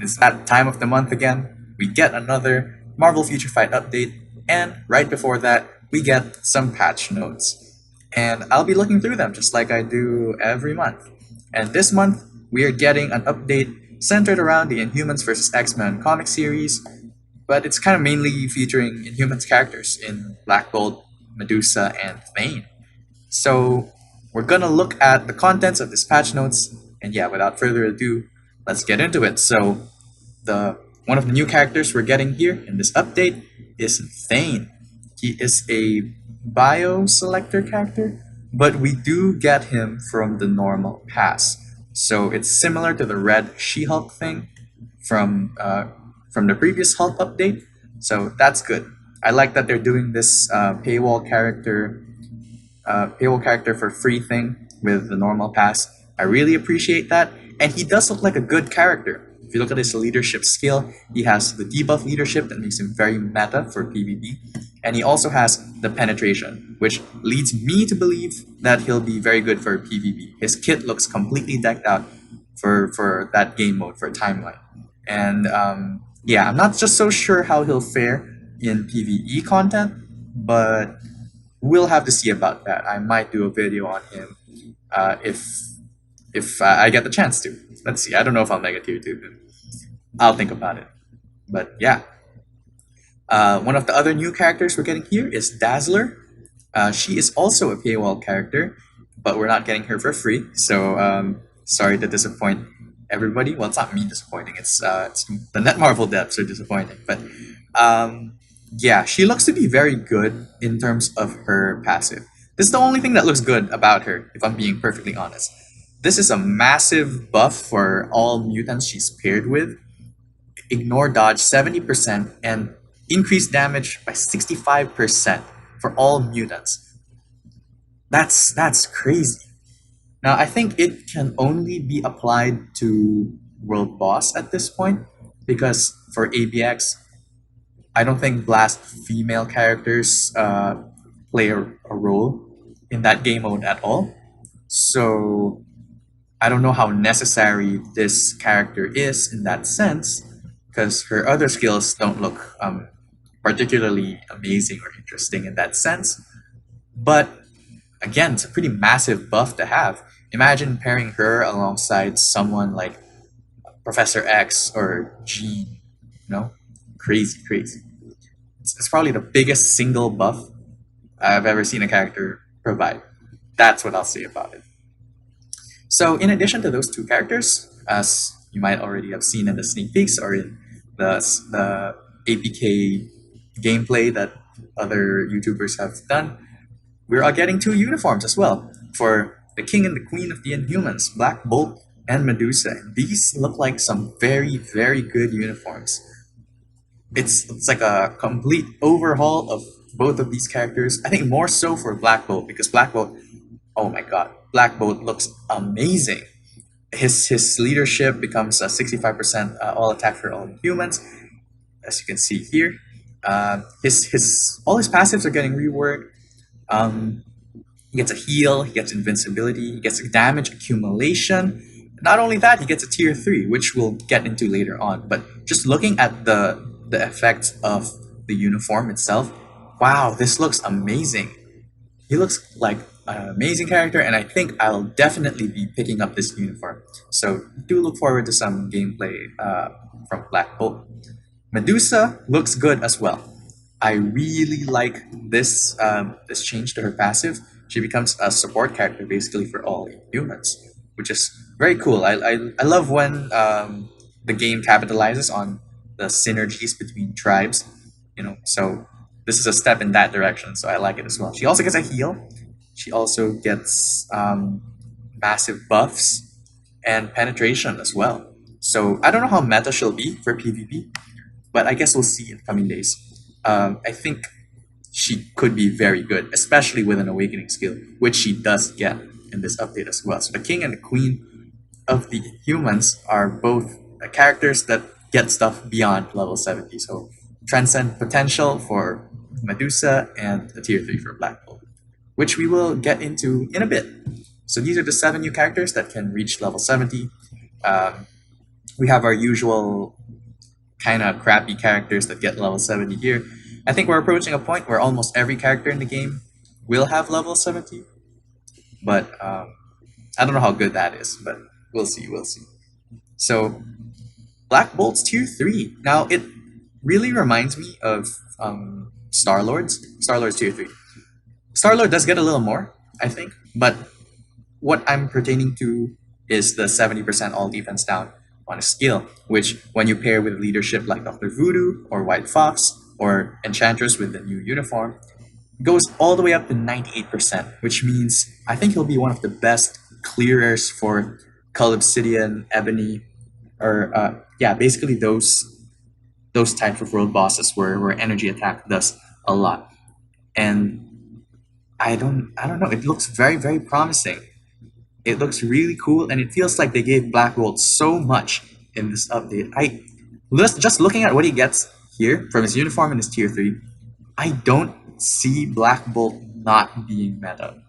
It's that time of the month again. We get another Marvel Future Fight update, and right before that, we get some patch notes. And I'll be looking through them just like I do every month. And this month, we are getting an update centered around the Inhumans vs. X-Men comic series, but it's kind of mainly featuring Inhumans characters in Black Bolt, Medusa, and Thane. So we're gonna look at the contents of this patch notes, and yeah, without further ado, let's get into it. So the one of the new characters we're getting here in this update is Thane. He is a bio selector character, but we do get him from the normal pass. So it's similar to the red She-Hulk thing from the previous Hulk update. So that's good. I like that they're doing this paywall character for free thing with the normal pass. I really appreciate that, and he does look like a good character. If you look at his leadership skill, he has the debuff leadership that makes him very meta for PvP, and he also has the penetration, which leads me to believe that he'll be very good for PvP. His kit looks completely decked out for that game mode, for timeline. And yeah, I'm not just so sure how he'll fare in PvE content, but we'll have to see about that. I might do a video on him if I get the chance to. Let's see. I don't know if I'll make a tier 2. I'll think about it. But yeah. One of the other new characters we're getting here is Dazzler. She is also a paywall character, but we're not getting her for free. So sorry to disappoint everybody. Well, it's not me disappointing. It's the Netmarble devs are disappointing. But yeah, she looks to be very good in terms of her passive. This is the only thing that looks good about her, if I'm being perfectly honest. This is a massive buff for all mutants she's paired with. Ignore dodge 70% and increase damage by 65% for all mutants. That's crazy. Now, I think it can only be applied to World Boss at this point, because for ABX, I don't think Blast female characters play a role in that game mode at all. So I don't know how necessary this character is in that sense, because her other skills don't look particularly amazing or interesting in that sense. But again, it's a pretty massive buff to have. Imagine pairing her alongside someone like Professor X or Jean. Crazy, crazy. It's probably the biggest single buff I've ever seen a character provide. That's what I'll say about it. So in addition to those two characters, as you might already have seen in the sneak peeks or in the APK gameplay that other YouTubers have done, we're getting 2 uniforms as well for the King and the Queen of the Inhumans, Black Bolt and Medusa. And these look like some very, very good uniforms. It's like a complete overhaul of both of these characters. I think more so for Black Bolt, because Black Bolt, oh my god, Black Bolt looks amazing. His leadership becomes a 65% all attack for all humans, as you can see here. All his passives are getting reworked. He gets a heal, he gets invincibility, he gets a damage accumulation. Not only that, he gets a tier 3, which we'll get into later on. But just looking at the effects of the uniform itself, wow, this looks amazing. He looks like an amazing character, and I think I'll definitely be picking up this uniform. So do look forward to some gameplay from Black Bolt. Medusa looks good as well. I really like this this change to her passive. She becomes a support character basically for all humans, which is very cool. I love when the game capitalizes on the synergies between tribes. So this is a step in that direction. So I like it as well. She also gets a heal. She also gets massive buffs and penetration as well. So I don't know how meta she'll be for PvP, but I guess we'll see in coming days. I think she could be very good, especially with an awakening skill, which she does get in this update as well. So the King and the Queen of the Humans are both characters that get stuff beyond level 70. So transcend potential for Medusa and a tier 3 for Black Bolt, which we will get into in a bit. So these are the 7 new characters that can reach level 70. We have our usual kind of crappy characters that get level 70 here. I think we're approaching a point where almost every character in the game will have level 70, but I don't know how good that is, but we'll see, we'll see. So, Black Bolt's tier 3. Now, it really reminds me of Star-Lord's. Star-Lord's tier 3. Star-Lord does get a little more, I think, but what I'm pertaining to is the 70% all defense down on a skill, which when you pair with leadership like Dr. Voodoo or White Fox or Enchantress with the new uniform, goes all the way up to 98%, which means I think he'll be one of the best clearers for Cull Obsidian, Ebony, or yeah, basically those types of world bosses where energy attack does a lot. And I don't know, it looks very, very promising. It looks really cool, and it feels like they gave Black Bolt so much in this update. Just looking at what he gets here from his uniform and his tier 3, I don't see Black Bolt not being meta.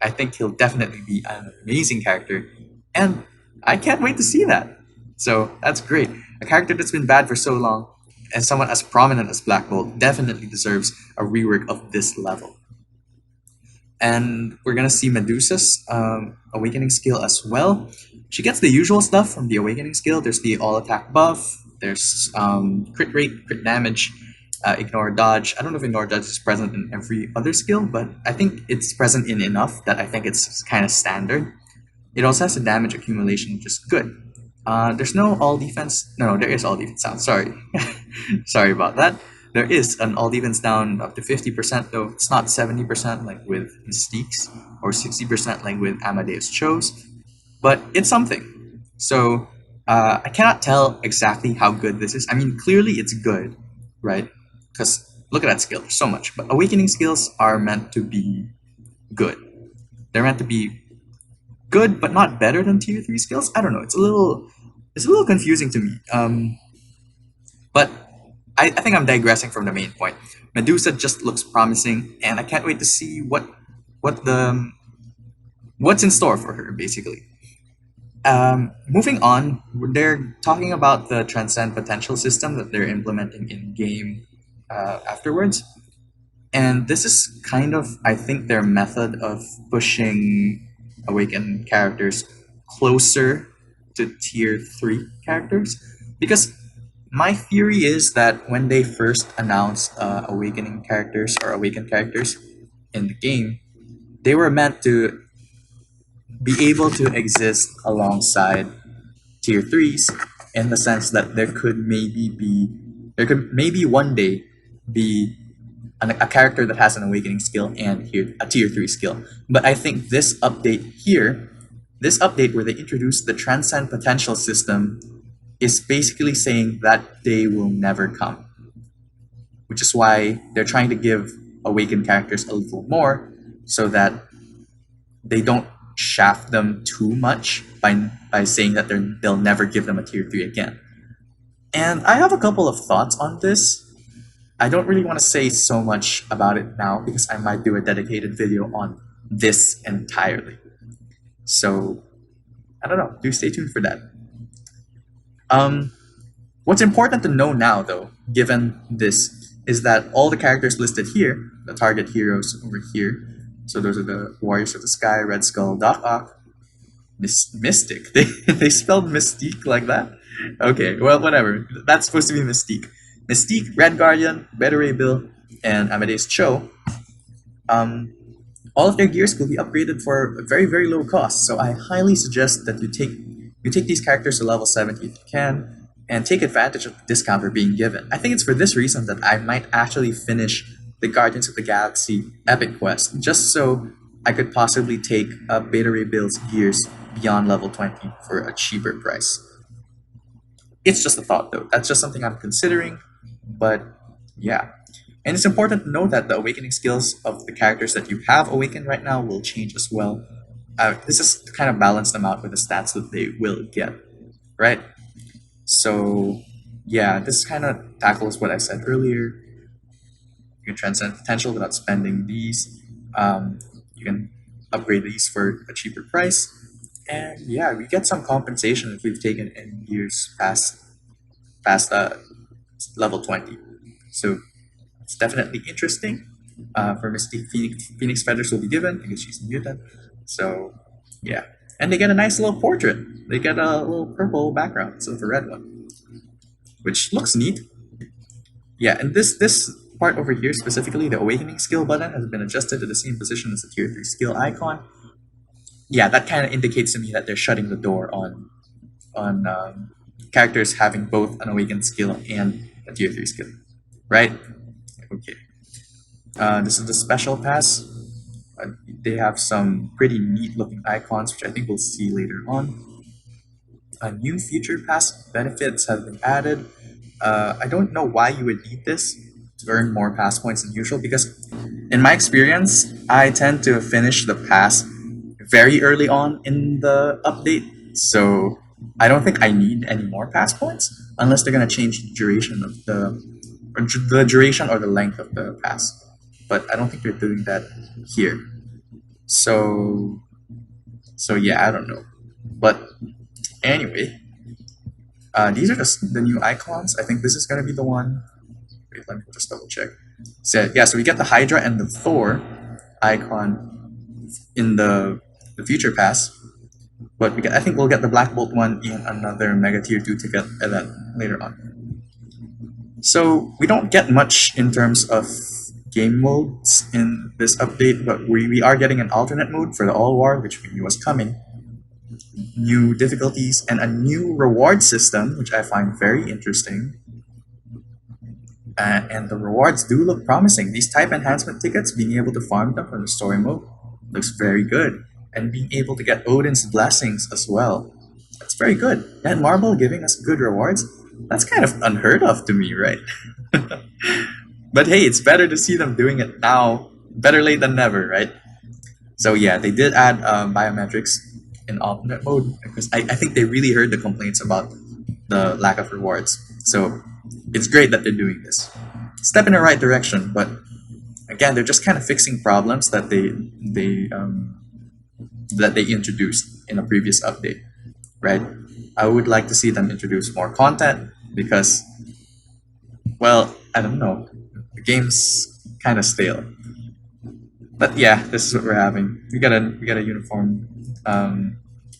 I think he'll definitely be an amazing character, and I can't wait to see that. So that's great. A character that's been bad for so long, and someone as prominent as Black Bolt definitely deserves a rework of this level. And we're gonna see Medusa's awakening skill as well. She gets the usual stuff from the awakening skill. There's the all attack buff. There's crit rate, crit damage, ignore dodge. I don't know if ignore dodge is present in every other skill, but I think it's present in enough that I think it's kind of standard. It also has a damage accumulation, which is good. There's no all defense. No, there is all defense down. Sorry, sorry about that. There is an all defense down up to 50%, though it's not 70% like with Mystique's or 60% like with Amadeus Cho's, but it's something. So I cannot tell exactly how good this is. I mean, clearly it's good, right? Because look at that skill, there's so much. But awakening skills are meant to be good. They're meant to be good, but not better than tier 3 skills. I don't know. It's a little confusing to me. But I think I'm digressing from the main point. Medusa just looks promising, and I can't wait to see what's in store for her, basically. Moving on, they're talking about the Transcend Potential system that they're implementing in game afterwards. And this is kind of, I think, their method of pushing Awakened characters closer to tier 3 characters. Because my theory is that when they first announced Awakening characters or Awakened characters in the game, they were meant to be able to exist alongside tier 3s in the sense that there could maybe one day be a character that has an awakening skill and a tier 3 skill. But I think this update here, this update where they introduced the Transcend Potential system, is basically saying that day will never come. Which is why they're trying to give awakened characters a little more so that they don't shaft them too much by saying that they'll never give them a tier 3 again. And I have a couple of thoughts on this. I don't really want to say so much about it now because I might do a dedicated video on this entirely. So, I don't know. Do stay tuned for that. What's important to know now, though, given this, is that all the characters listed here, the target heroes over here, so those are the Warriors of the Sky, Red Skull, Doc Ock, Mystic. They spelled Mystique like that? Okay, well, whatever. That's supposed to be Mystique. Mystique, Red Guardian, Beta Ray Bill, and Amadeus Cho. All of their gears will be upgraded for a very, very low cost. So I highly suggest that you take these characters to level 70 if you can, and take advantage of the discount they're being given. I think it's for this reason that I might actually finish the Guardians of the Galaxy Epic Quest, just so I could possibly take Beta Ray Bill's gears beyond level 20 for a cheaper price. It's just a thought, though. That's just something I'm considering, but yeah. And it's important to know that the awakening skills of the characters that you have awakened right now will change as well. This is to kind of balance them out with the stats that they will get, right? So, yeah, this kind of tackles what I said earlier. You can transcend potential without spending these. You can upgrade these for a cheaper price. And yeah, we get some compensation if we've taken any years past level 20. So it's definitely interesting. For Misty, Phoenix feathers will be given because she's a mutant. So yeah, and they get a nice little portrait. They get a little purple background instead of a red one, which looks neat. Yeah, and this part over here specifically, the awakening skill button has been adjusted to the same position as the tier 3 skill icon. Yeah, that kind of indicates to me that they're shutting the door on characters having both an awakened skill and a tier 3 skill, right? Okay. This is the special pass. They have some pretty neat looking icons, which I think we'll see later on. New future pass benefits have been added. I don't know why you would need this to earn more pass points than usual, because in my experience, I tend to finish the pass very early on in the update, so I don't think I need any more pass points unless they're gonna change the duration of the duration or the length of the pass. But I don't think they're doing that here. So yeah, I don't know. But anyway, these are just the new icons. I think this is gonna be the one. Wait, let me just double check. So yeah, so we get the Hydra and the Thor icon in the future pass, but I think we'll get the Black Bolt one in another Mega Tier 2 ticket event later on. So we don't get much in terms of game modes in this update, but we are getting an alternate mode for the All War, which we knew was coming. New difficulties and a new reward system, which I find very interesting. And the rewards do look promising. These type enhancement tickets, being able to farm them from the story mode, looks very good. And being able to get Odin's blessings as well. That's very good. And Marble giving us good rewards, that's kind of unheard of to me, right? But hey, it's better to see them doing it now. Better late than never, right? So yeah, they did add biometrics in alternate mode, because I think they really heard the complaints about the lack of rewards. So it's great that they're doing this. Step in the right direction, but again, they're just kind of fixing problems that they introduced in a previous update, right? I would like to see them introduce more content because, well, I don't know, the game's kind of stale. But yeah, this is what we're having. We got a uniform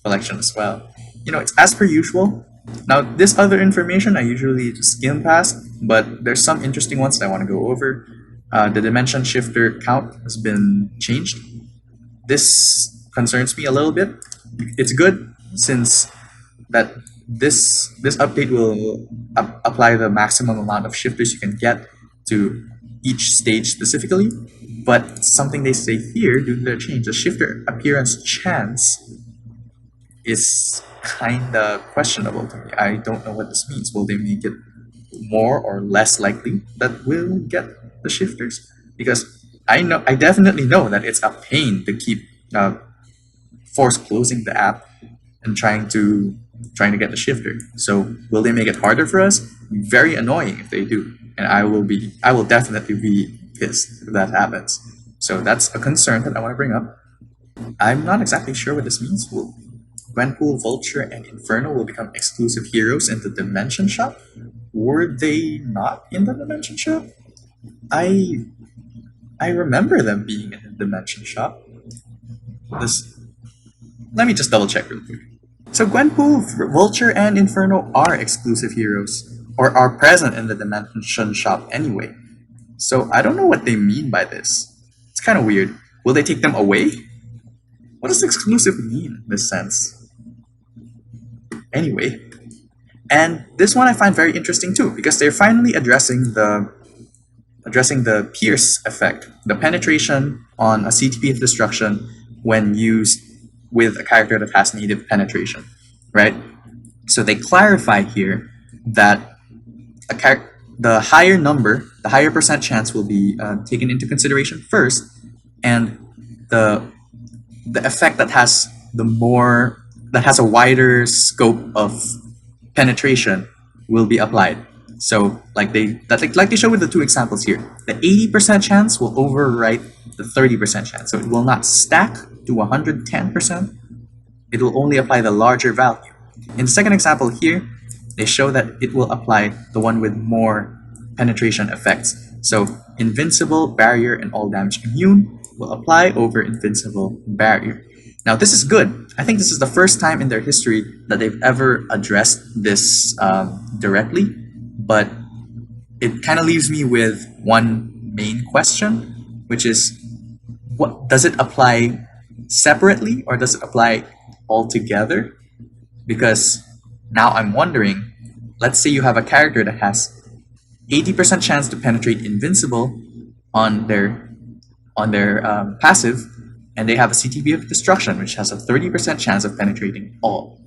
collection as well. You know, it's as per usual. Now, this other information I usually just skim past, but there's some interesting ones that I want to go over. The dimension shifter count has been changed. This concerns me a little bit. It's good since that this update will apply the maximum amount of shifters you can get to each stage specifically. But something they say here, due to the change, the shifter appearance chance is kinda questionable to me. I don't know what this means. Will they make it more or less likely that we'll get the shifters? Because I definitely know that it's a pain to keep force closing the app and trying to get the shifter. So will they make it harder for us? Very annoying if they do, and I will definitely be pissed if that happens. So that's a concern that I want to bring up. I'm not exactly sure what this means. Will Gwenpool, Vulture, and Inferno will become exclusive heroes in the Dimension Shop? Were they not in the Dimension Shop? I remember them being in the Dimension Shop. Let me just double check real quick. So Gwenpool, Vulture, and Inferno are exclusive heroes, or are present in the Dimension Shop anyway. So I don't know what they mean by this. It's kind of weird. Will they take them away? What does exclusive mean in this sense? Anyway, and this one I find very interesting too, because they're finally addressing the pierce effect, the penetration on a CTP of destruction when used with a character that has native penetration, right? So they clarify here that the higher percent chance will be taken into consideration first, and the effect that has a wider scope of penetration will be applied. So like they show with the two examples here, the 80% chance will overwrite the 30% chance. So it will not stack to 110%, it will only apply the larger value. In the second example here, they show that it will apply the one with more penetration effects. So invincible, barrier, and all damage immune will apply over invincible, barrier. Now this is good. I think this is the first time in their history that they've ever addressed this directly, but it kind of leaves me with one main question, which is, what does it apply separately or does it apply all together? Because now I'm wondering, let's say you have a character that has 80% chance to penetrate invincible on their passive, and they have a CTB of destruction, which has a 30% chance of penetrating all.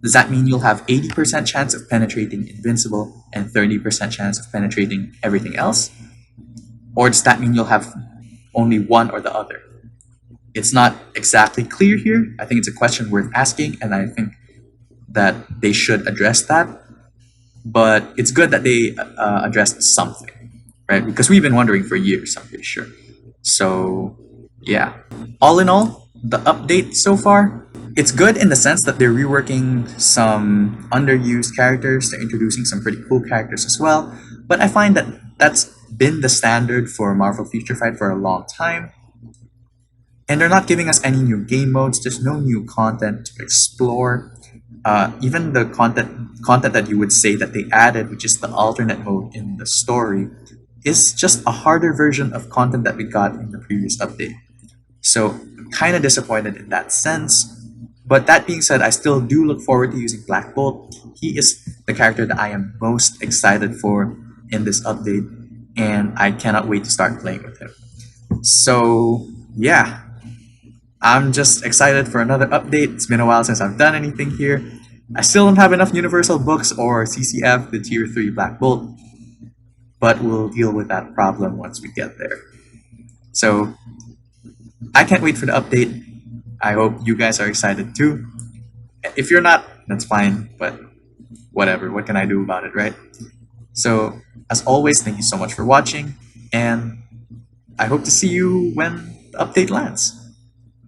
Does that mean you'll have 80% chance of penetrating invincible and 30% chance of penetrating everything else? Or does that mean you'll have only one or the other? It's not exactly clear here. I think it's a question worth asking, and I think that they should address that. But it's good that they addressed something, right? Because we've been wondering for years, I'm pretty sure. So, yeah. All in all, the update so far, it's good in the sense that they're reworking some underused characters. They're introducing some pretty cool characters as well. But I find that that's been the standard for Marvel Future Fight for a long time. And they're not giving us any new game modes. There's no new content to explore. Even the content that you would say that they added, which is the alternate mode in the story, is just a harder version of content that we got in the previous update. So I'm kind of disappointed in that sense. But that being said, I still do look forward to using Black Bolt. He is the character that I am most excited for in this update, and I cannot wait to start playing with him. So yeah, I'm just excited for another update. It's been a while since I've done anything here. I still don't have enough Universal books or CCF, the Tier 3 Black Bolt, but we'll deal with that problem once we get there. So I can't wait for the update. I hope you guys are excited too. If you're not, that's fine, but whatever, what can I do about it, right? So as always, thank you so much for watching, and I hope to see you when the update lands.